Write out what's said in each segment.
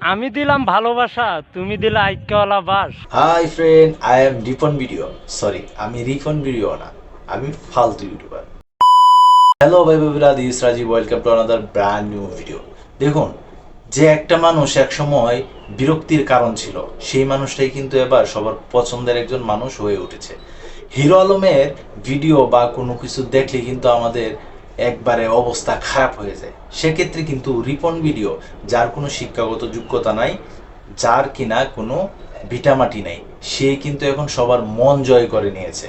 আমি দিলাম ভালোবাসা, তুমি দিলে আইক্যওয়ালা বাস। Hi friend, I am Ripon video. Sorry, আমি রিপন ভিডিও না, আমি ফালতু ইউটিউবার। হ্যালো ভাই বাবিরা, this Rajib, welcome to another brand new video. দেখুন, যে একটা মানুষ এক সময় বিরক্তির কারণ ছিল, সেই মানুষটাই কিন্তু এবার সবার পছন্দের একজন মানুষ হয়ে উঠেছে। হিরো আলমের ভিডিও বা কোনো কিছু দেখলে কিন্তু আমাদের একবারে অবস্থা খারাপ হয়ে যায়। সেক্ষেত্রে কিন্তু রিপন ভিডিও, যার কোনো শিক্ষাগত যোগ্যতা নাই, যার কিনা কোনো ভিটামাটি নাই, সে কিন্তু এখন সবার মন জয় করে নিয়েছে।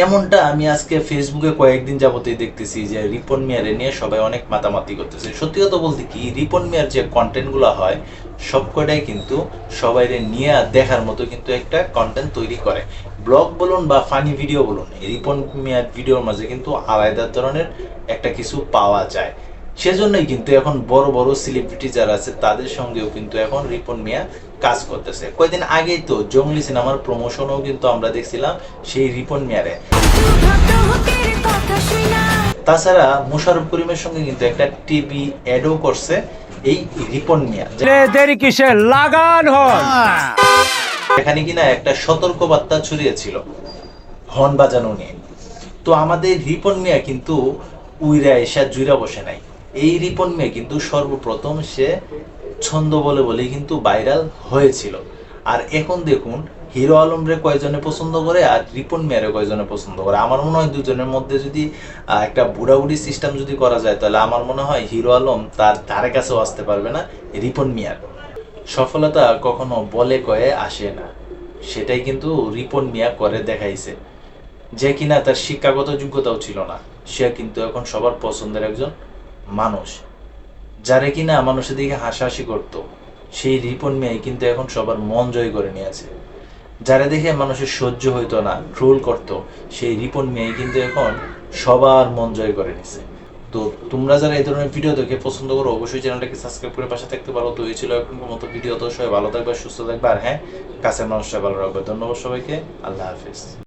এমনটা আমি আজকে ফেসবুকে কয়েকদিন যাবতই দেখতেছি যে রিপন মিয়ারে নিয়ে সবাই অনেক মাতামাতি করতেছে। সত্যি কথা বলতে কি, রিপন মিয়ার যে কন্টেন্টগুলো হয় সবকটাই কিন্তু সবাইরে নিয়ে দেখার মতো কিন্তু একটা কন্টেন্ট তৈরি করে। ব্লগ বলুন বা ফানি ভিডিও বলুন, রিপন মিয়ার ভিডিওর মাঝে কিন্তু আলাদা ধরনের একটা কিছু পাওয়া যায়। সেজন্যই কিন্তু এখন বড় বড় সেলিব্রিটি যারা আছে তাদের সঙ্গেও কিন্তু এখন রিপন মিয়া কাজ করতেছে। কয়েকদিন আগেই তো জঙ্গলি সিনেমার প্রমোশনও কিন্তু আমরা দেখছিলাম সেই রিপন মিয়ারে। তাছাড়া মোশাররফ করিমের সঙ্গে কিন্তু একটা টিভি অ্যাডও করছে এই রিপন মিয়া, দেরি কিসে, লাগান হন। এখানে কিনা একটা সতর্ক বার্তা ছড়িয়েছিল হর্ন বাজানো নিয়ে। তো আমাদের রিপন মিয়া কিন্তু উইরা এসা জুইরা বসে নাই। এই রিপন মিয়া কিন্তু সর্বপ্রথম সে ছন্দ বলে বলেই কিন্তু ভাইরাল হয়েছিল। আর এখন দেখুন, হিরো আলমরে কয়জনে পছন্দ করে আর রিপন মিয়ারে কয়জনে পছন্দ করে। আমার মনে হয় দুজনের মধ্যে যদি একটা বুড়াবুড়ি সিস্টেম যদি করা যায়, তাহলে আমার মনে হয় হিরো আলম তার ধারে কাছেও আসতে পারবে না রিপন মিয়ার। সফলতা কখনো বলে কয়ে আসে না, সেটাই কিন্তু রিপন মিয়া করে দেখাইছে। যে কিনা তার শিক্ষাগত যোগ্যতাও ছিল না, সে কিন্তু এখন সবার পছন্দের একজন মানুষ। যারে কিনা মানুষের দিকে হাসাহাসি করত, সেই রিপন মিয়াই কিন্তু এখন সবার মন জয় করে নিয়েছে। যারা দেখে মানুষের সহ্য হইতো না, ট্রোল করত, সেই রিপন মিয়াই কিন্তু এখন সবার মন জয় করে নিছে। তো তোমরা যারা এই ধরনের ভিডিও দেখে পছন্দ করো, অবশ্যই চ্যানেলটাকে সাবস্ক্রাইব করে পাশে থাকতে পারো। তো এই ছিল এখনকার মতো ভিডিও। তো সবাই ভালো থাকবে, সুস্থ থাকবে, আর হ্যাঁ, কাছের মানুষটা ভালো রাখবে। ধন্যবাদ সবাইকে, আল্লাহ হাফিজ।